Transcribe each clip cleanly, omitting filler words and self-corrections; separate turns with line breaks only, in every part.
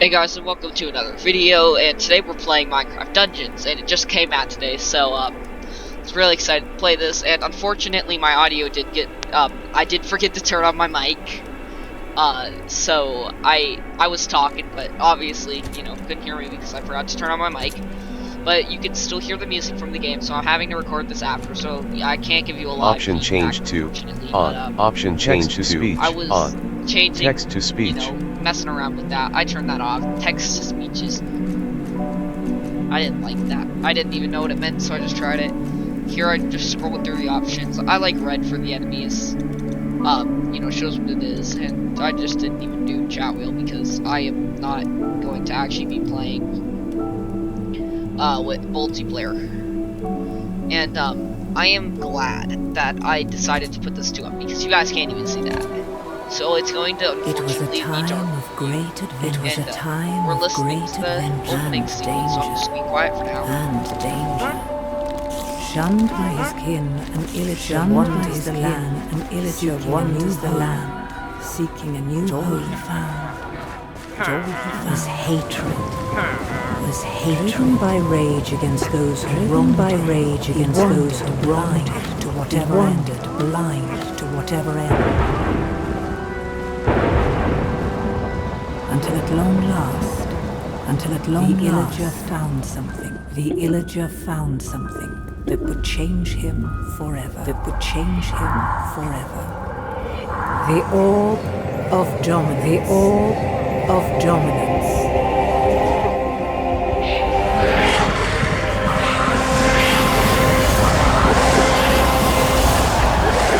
Hey guys, and welcome to another video, and today we're playing Minecraft Dungeons, and it just came out today, so, I was really excited to play this, and unfortunately my audio did get, I did forget to turn on my mic, so I was talking, but obviously, you know, couldn't hear me because I forgot to turn on my mic, but you can still hear the music from the game, so I'm having to record this after, so yeah, I can't give you a live
Option
feedback,
change to
unfortunately,
on.
but,
Option change to speech
I was
on.
changing,
Text to
you
speech.
know, messing around with that. I turned that off. Text to speeches. I didn't like that. I didn't even know what it meant, so I just tried it. Here I just scrolled through the options. I like red for the enemies. You know, shows what it is, and I just didn't even do chat wheel because I am not going to actually be playing with multiplayer. And I am glad that I decided to put this 2 up because you guys can't even see that. So it's going to unfortunately be dark.
It was a time
we're
of
listening
great
to the
adventure
opening
and
scene, so I'm just
danger.
be quiet for now.
And danger. Shunned by his kin, an illager wanders the land. An illager wanders the land, seeking a new home. He found. Joy he found. Was hatred. Was hatred. Driven by rage against those who wronged. By rage against those who wronged. To whatever ended. Blind to whatever end. Until at long last, the illager found something. The illager found something that would change him forever. That would change him forever. The orb of dominance. The orb of dominance.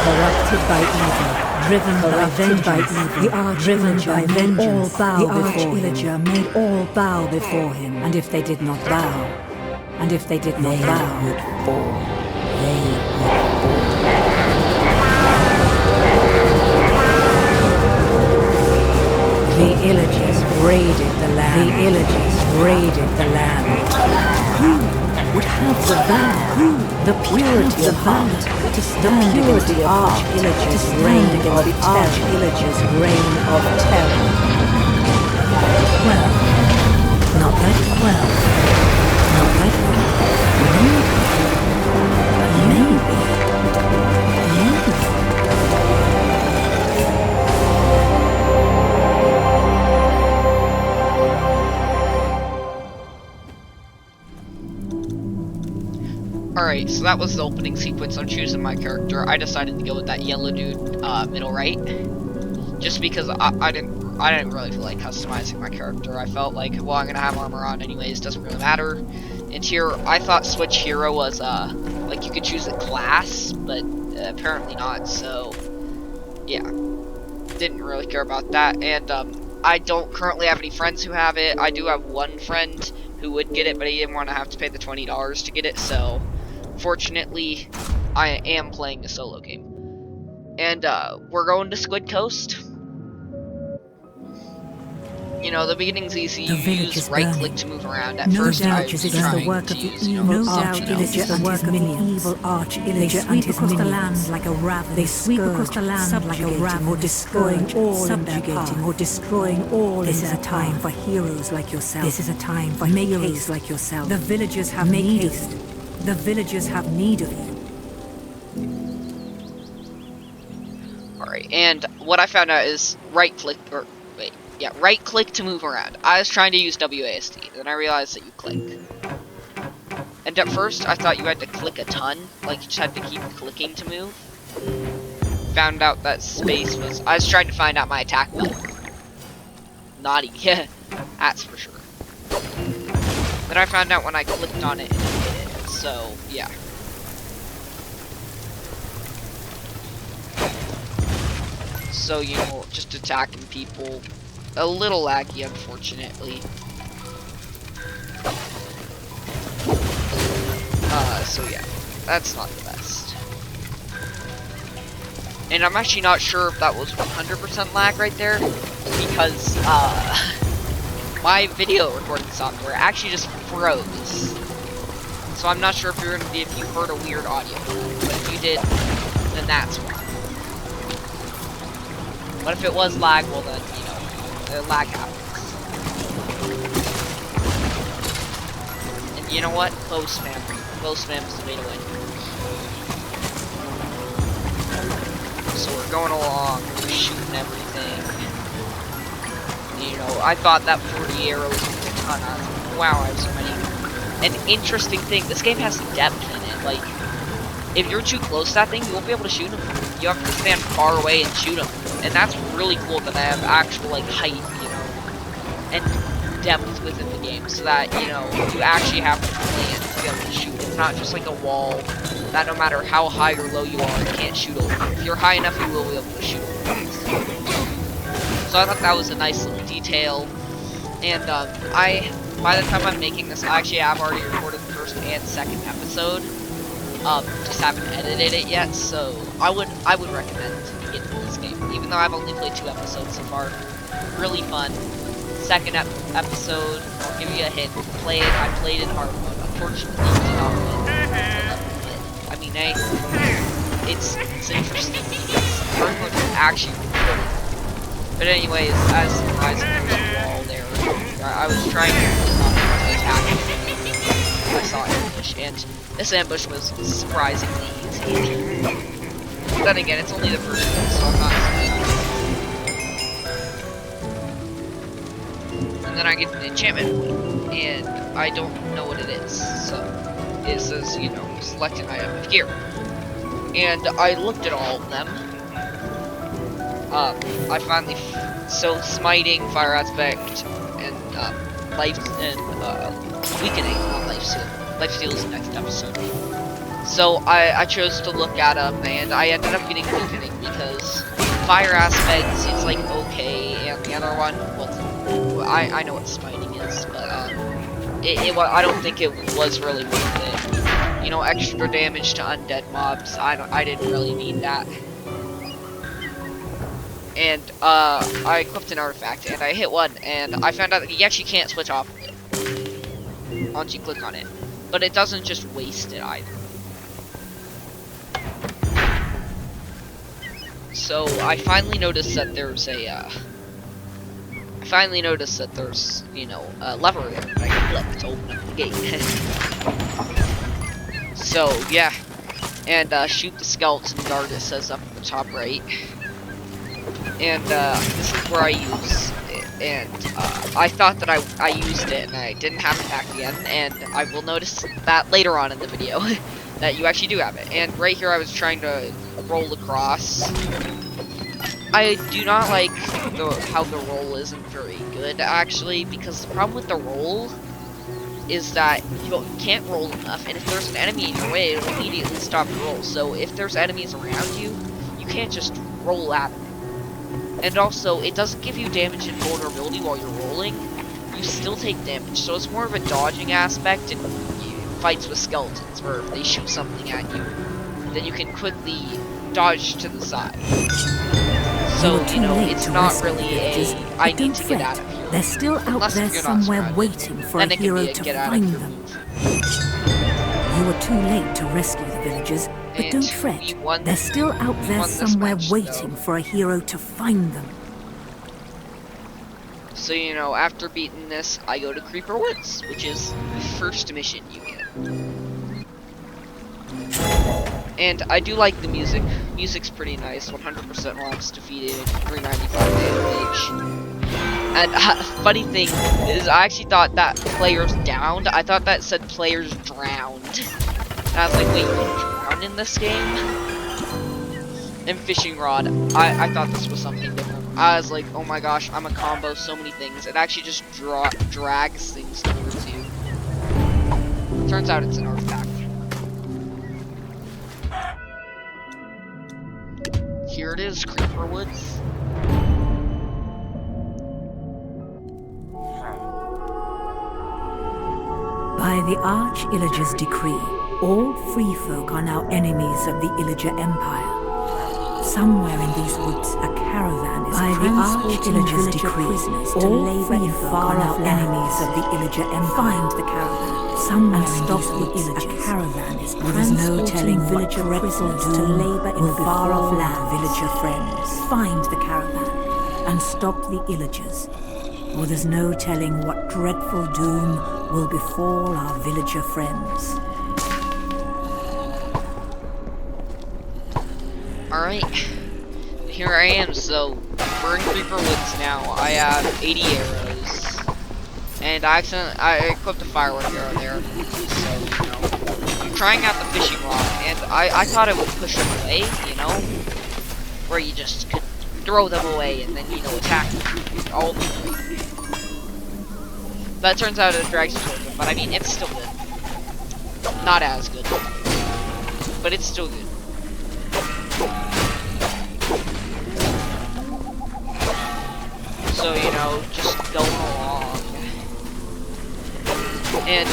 Corrupted by evil. Driven by vengeance, the arch-illager made all bow before him. Made all bow before him, and if they did not bow, would fall. They would fall. The illagers raided the land. Who would have the valor, the purity of heart, to stand against the arch-illager's reign of terror? Well, not that well. Maybe.
Alright, so that was the opening sequence. I'm choosing my character. I decided to go with that yellow dude, middle right. Just because I didn't really feel like customizing my character. I felt like, well, I'm gonna have armor on anyways, doesn't really matter. And here, I thought switch hero was, like you could choose a class, but apparently not, so, yeah. Didn't really care about that, and, I don't currently have any friends who have it. I do have one friend who would get it, but he didn't want to have to pay the $20 to get it, so, fortunately, I am playing a solo game. And, we're going to Squid Coast. You know, the beginning's easy. You use right-click to move around. At first, I was trying to use, you know,
evil arch-illager and his minions. They sweep across the land like a raven, or destroying all in their path. Or destroying all. This is a time for heroes like yourself. This is a time for heroes like yourself. The villagers have need of you. The villagers have need of you.
Alright, and what I found out is right-click, or wait, yeah, right-click to move around. I was trying to use WASD, then I realized that you click. And at first, I thought you had to click a ton, like you just had to keep clicking to move. Found out that space was, I was trying to find out my attack button. Naughty, yeah, that's for sure. Then I found out when I clicked on it, and it did it, so, yeah. So, you know, just attacking people. A little laggy, unfortunately. So yeah, that's not the best. And I'm actually not sure if that was 100% lag right there, because, my video recording software actually just froze. So I'm not sure if you heard a weird audio, but if you did, then that's why. But if it was lag, well then, you know, lag happens. You know what? Bow spam. Bow spam is the way to win. So we're going along, we're shooting everything. You know, I thought that 40 arrows was a ton of. Wow, I have so many. An interesting thing, this game has depth in it. Like, if you're too close to that thing, you won't be able to shoot them. You have to stand far away and shoot them. And that's really cool that they have actual, like, height, you know, and depth within the game. So that, you know, you actually have to land to be able to shoot. It's not just like a wall that no matter how high or low you are, you can't shoot over. If you're high enough, you will be able to shoot over. So I thought that was a nice little detail. And, by the time I'm making this, I actually have already recorded the first and second episode. Just haven't edited it yet, so I would recommend getting this game, even though I've only played 2 episodes so far. Really fun. Second episode, I'll give you a hint. Play it. I played in hard mode. Unfortunately, did not win. I mean, it's interesting. Hard mode is actually really good. But anyways, as surprising there's a wall there. I was trying to attack it. I saw an ambush, and this ambush was surprisingly easy. But then again, it's only the first one, so I'm not surprised. And then I get an enchantment, and I don't know what it is. So it says, you know, select an item of gear. And I looked at all of them. I finally, so smiting, fire aspect, and life and weakening, not life steal. Life steal is the next episode. So I chose to look at them, and I ended up getting weakening because fire aspect seems like okay, and the other one, well, I know what smiting is, but I don't think it was really worth it. You know, extra damage to undead mobs. I didn't really need that. And I equipped an artifact, and I hit one, and I found out that you actually can't switch off of it once you click on it. But it doesn't just waste it either. So I finally noticed that there's you know, a lever there that I can flip to open up the gate. So yeah, and shoot the skeleton guard, it says up at the top right. And this is where I use it, and I thought that I used it and I didn't have it back again, and I will notice that later on in the video that you actually do have it. And right here I was trying to roll across. I do not like how the roll isn't very good actually, because the problem with the roll is that you can't roll enough, and if there's an enemy in your way, it'll immediately stop the roll. So if there's enemies around you, you can't just roll at them. And also, it doesn't give you damage and vulnerability while you're rolling. You still take damage, so it's more of a dodging aspect in fights with skeletons, where if they shoot something at you, then you can quickly dodge to the side. So, you know, it's not really I need to get out of here.
They're still out there somewhere waiting for a hero to find them. You were too late to rescue the villagers, but don't fret. They're still out there somewhere waiting for a hero to find them.
So, you know, after beating this, I go to Creeper Woods, which is the first mission you get. And I do like the music. Music's pretty nice. 100% rocks defeated, 395 damage. And funny thing is, I actually thought that players downed. I thought that said players drowned. And I was like, wait, you can drown in this game? And fishing rod. I thought this was something different. I was like, oh my gosh, I'm a combo so many things. It actually just drags things towards you. Turns out it's an artifact. Here it is, Creeper Woods.
By the Arch-Illager's decree, all free folk are now enemies of the Illager Empire. Somewhere in these woods, a caravan is transporting Illager's decree. All free folk are now enemies of the Illager Empire. Find the caravan. Somewhere in these woods, a caravan is transporting villager prisoners to labor in far-off land. Villager friends, find the caravan and stop the Illagers, or there's no telling what dreadful doom will befall our villager friends.
Alright. Here I am, so we're in Creeper Woods now. I have 80 arrows. And I equipped a firework arrow there. So, you know. I'm trying out the fishing rod, and I thought it would push them away, you know? Where you just could throw them away and then, you know, attack them all the way. But it turns out it drags you towards them, but I mean, it's still good. Not as good. But it's still good. So, you know, just going along. And,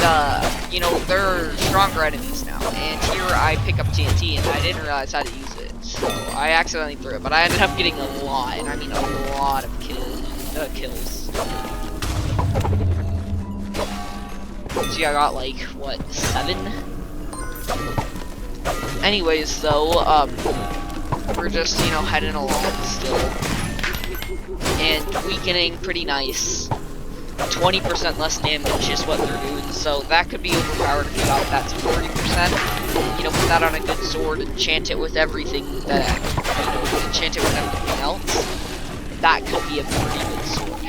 you know, there are stronger enemies now. And here I pick up TNT, and I didn't realize how to use it. So I accidentally threw it, but I ended up getting a lot, and I mean a lot of kills. See, I got like, what, 7? Anyways, though, we're just, you know, heading along still. And weakening pretty nice. 20% less damage is what they're doing, so that could be overpowered if you got that to 40%. You know, put that on a good sword, enchant it with everything that, you know, enchant it with everything else. That could be a pretty good sword.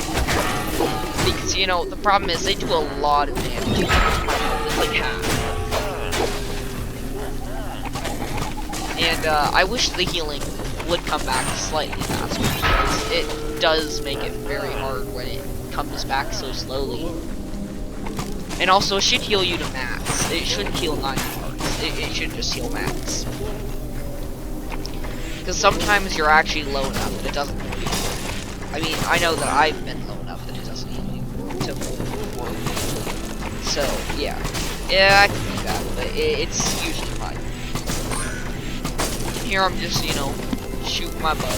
Because, you know, the problem is they do a lot of damage. It's like half. And, I wish the healing would come back slightly faster, because it does make it very hard when it comes back so slowly. And also, it should heal you to max. It shouldn't heal 9 parts. It should just heal max. Because sometimes you're actually low enough that it doesn't heal you. I mean, I know that I've been low enough that it doesn't heal you to full. So, yeah. Yeah, I can do that, but it's usually fine. Here I'm just, you know, shooting my bow.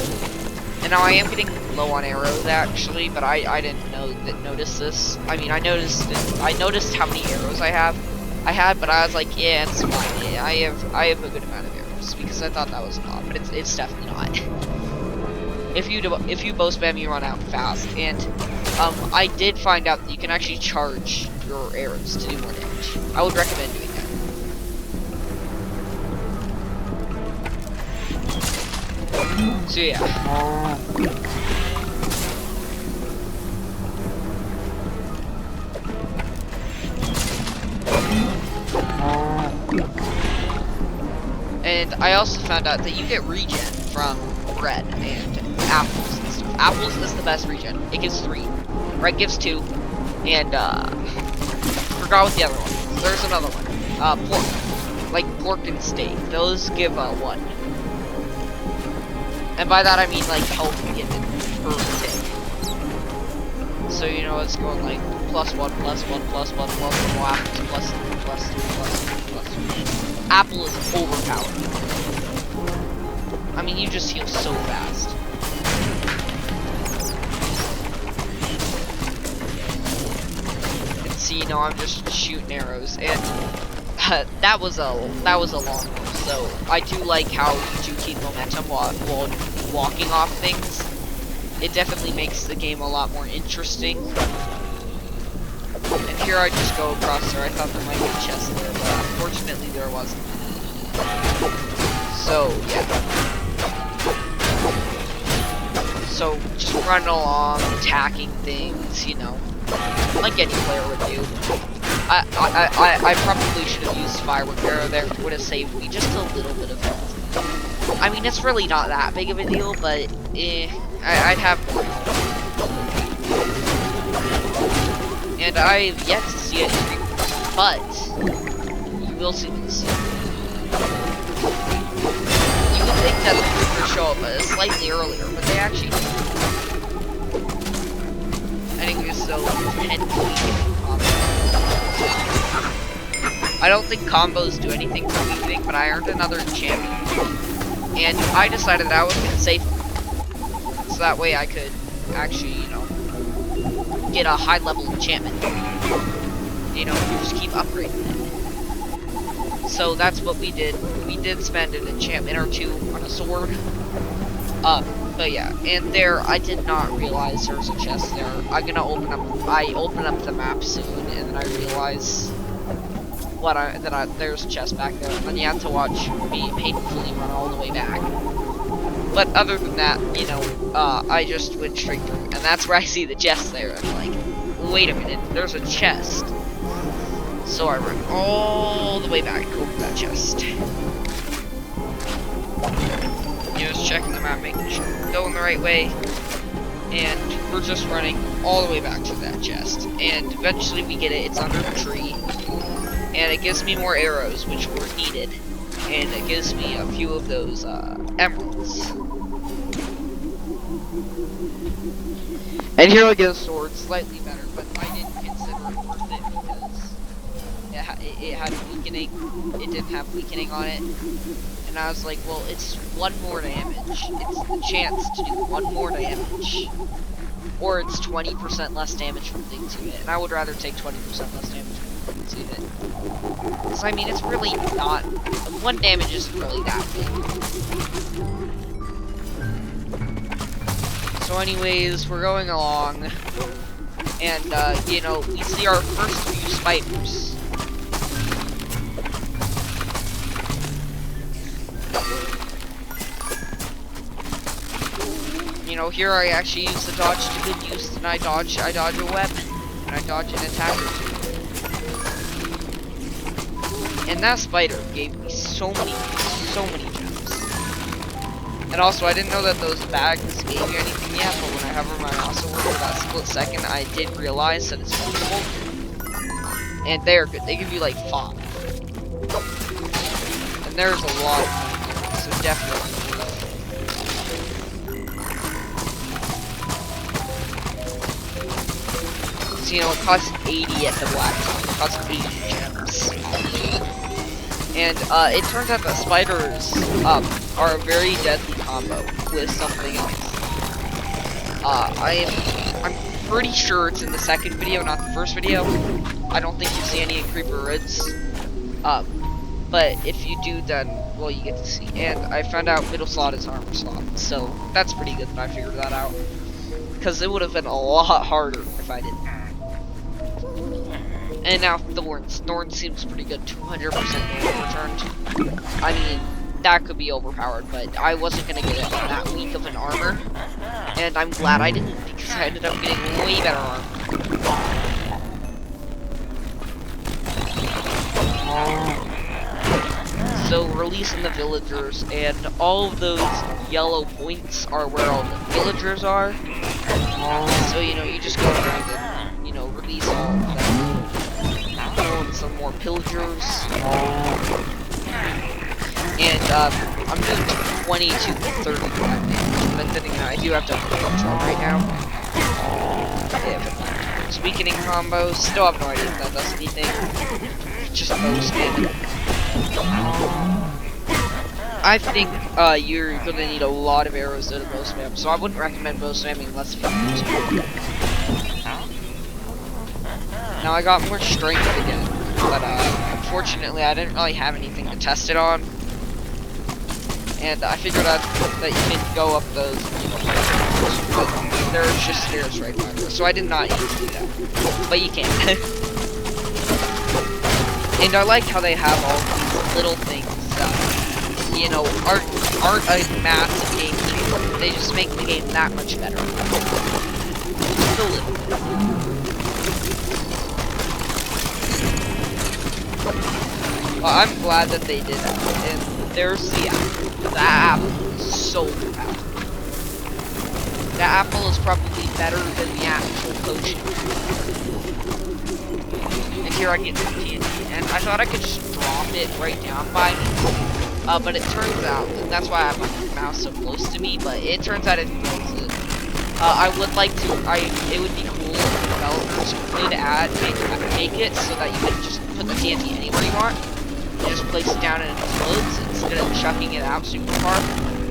And now I am getting low on arrows actually, but I didn't notice this. I mean, I noticed how many arrows I had, but I was like, yeah, it's fine. Yeah, I have a good amount of arrows because I thought that was a lot, but it's definitely not. If you bow spam, you run out fast. And I did find out that you can actually charge your arrows to do more damage. I would recommend doing that. So yeah. And I also found out that you get regen from red and apples and stuff. Apples is the best regen. It gives 3. Red gives 2. And forgot what the other one was. There's another one. Pork. Like pork and steak. Those give 1. And by that I mean like health given per tick. So you know it's going like +1, +1, +1, +1, apples, ++++++. Apple is overpowered. I mean you just heal so fast. And see, you know, I'm just shooting arrows, and that was a long one. So I do like how you do keep momentum while walking off things. It definitely makes the game a lot more interesting. And here I just go across there. I thought there might be a chest there, but unfortunately there wasn't. So yeah. So just running along, attacking things, you know, like any player would do. I probably should have used firework arrow there. It would have saved me just a little bit of health. I mean, it's really not that big of a deal, but I'd have more health. And I've yet to see any creepers, but you will see this. You would think that the creepers show up slightly earlier, but they actually do. Anyways, so 10 I don't think combos do anything for weakening, but I earned another enchantment. And I decided that I was going to save them. So that way I could actually, you know, get a high level enchantment. You know, just keep upgrading it. So that's what we did. We did spend an enchantment or 2 on a sword. But But yeah, and there, I did not realize there was a chest there. I open up the map soon, and then I realize there's a chest back there, and you have to watch me painfully run all the way back. But other than that, you know, I just went straight through, and that's where I see the chest there. I'm like, wait a minute, there's a chest. So I run all the way back over that chest. Just checking the map, making sure we're going the right way. And we're just running all the way back to that chest. And eventually we get it, it's under the tree. And it gives me more arrows, which were needed. And it gives me a few of those emeralds. And here I get a sword, slightly better, but I didn't consider it worth it because it had weakening. It didn't have weakening on it. And I was like, well, it's 1 more damage. It's the chance to do 1 more damage. Or it's 20% less damage from things you hit. And I would rather take 20% less damage from things you hit. Because, I mean, it's really not... 1 damage isn't really that big. So anyways, we're going along. And, you know, we see our first few spiders. You know, here I actually use the dodge to good use, and I dodge a web, and I dodge an attack or 2. And that spider gave me so many gems. And also, I didn't know that those bags gave you anything yet, but when I hover my mouse over for that split second, I did realize that it's fungible. And they're good. They give you like 5. And there's a lot of them, so definitely. You know, it costs 80 at the black zone. It costs 80 gems. And it turns out that spiders are a very deadly combo with something else. I'm pretty sure it's in the second video, not the first video. I don't think you see any creeper rids. But if you do, then well, you get to see. And I found out middle slot is armor slot, so that's pretty good that I figured that out. Because it would have been a lot harder if I didn't. And now Thorns. Thorns seems pretty good. 200% damage returned. I mean, that could be overpowered, but I wasn't going to get it on that weak of an armor. And I'm glad I didn't, because I ended up getting way better armor. So, releasing the villagers, and all of those yellow points are where all the villagers are. So, you know, you just go around and, you know, release all of them. Some more pillagers. And, I'm doing 20 to 35 damage, but then again, I do have to control right now. Yeah, it's weakening combos. Still have no idea if that does anything. Just bow spamming. I think, you're gonna need a lot of arrows to bow spam, so I wouldn't recommend bow spamming unless you use it. Now I got more strength again, but unfortunately I didn't really have anything to test it on. And I figured out that you can go up those, you know, but there's just stairs right by there, so I did not need to do that. But you can. And I like how they have all these little things that, you know, aren't a massive game changer. They just make the game that much better. Just a little bit. Well, I'm glad that they did that. And there's the apple. That apple is so powerful. That apple is probably better than the actual potion. And here I get some TNT. And I thought I could just drop it right down by me. But it turns out, and that's why I have my mouse so close to me, but it turns out it throws it. I would like to, it would be cool if the developers could make it so that you could just put the TNT anywhere you want. You just place it down and it explodes instead of chucking it out super far.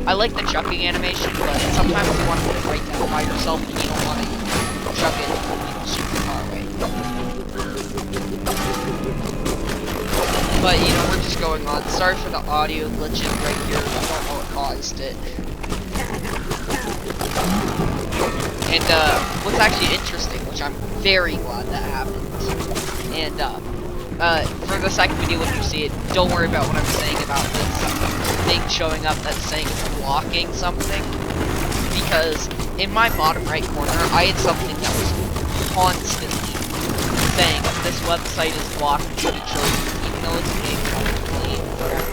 I like the chucking animation, but sometimes you want to put it right down by yourself and you don't want to chuck it, you know, super far away. But, you know, we're just going on. Sorry for the audio glitching right here. I don't know what caused it. And what's actually interesting, which I'm very glad that happened, and for the second video when you see it, don't worry about what I'm saying about this thing showing up that's saying it's blocking something, because in my bottom right corner, I had something that was constantly saying this website is blocked to be chosen, even though it's being completely incorrect.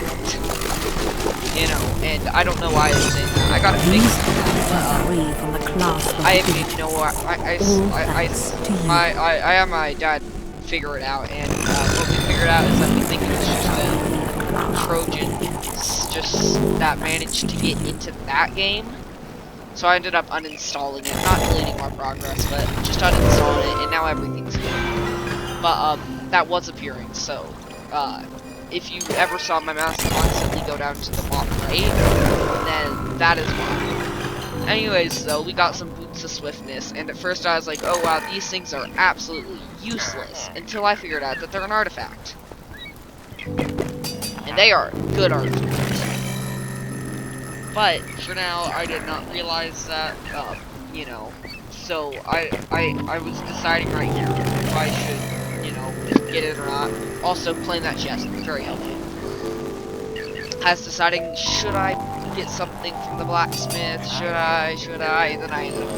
You know, and I don't know why it's saying that. I got it fixed, but I haven't even know what I had my dad figure it out, and what we figured out is that we think it was just Trojans just that managed to get into that game. So I ended up uninstalling it, not deleting my progress, but just uninstalling it, and now everything's good. But that was appearing, so if you ever saw my mouse constantly go down to the bottom right, then that is why. Anyways, though, we got some boots of swiftness, and at first I was like, oh wow, these things are absolutely useless, until I figured out that they're an artifact. And they are good artifacts. But, for now, I did not realize that, you know, so I was deciding right here if I should, you know, get it or not. Also, playing that chest, very helpful. I was deciding, should I get something from the blacksmith, should I, and then I ended up.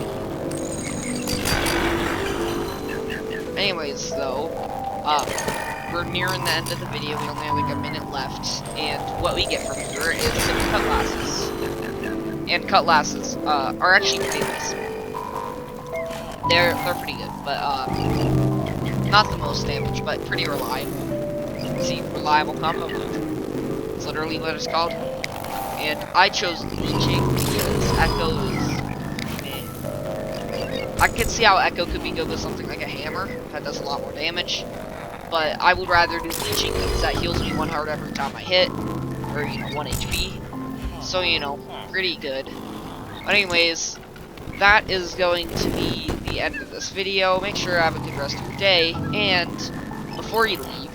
Anyways, though, we're nearing the end of the video, we only have like a minute left, and what we get from here is some cutlasses. And cutlasses, are actually pretty nice. They're pretty good, but, not the most damage, but pretty reliable. See, reliable combo move. It's literally what it's called. And I chose leeching because Echo is meh. I could see how Echo could be good with something like a hammer. That does a lot more damage. But I would rather do leeching because that heals me 1 heart every time I hit. Or, you know, 1 HP. So, you know, pretty good. But anyways, that is going to be the end of this video. Make sure you have a good rest of your day. And before you leave,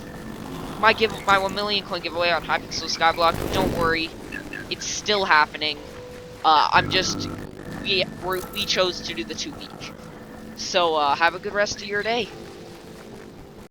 my 1 million coin giveaway on Hypixel Skyblock, don't worry, it's still happening. We chose to do the 2 week. So have a good rest of your day.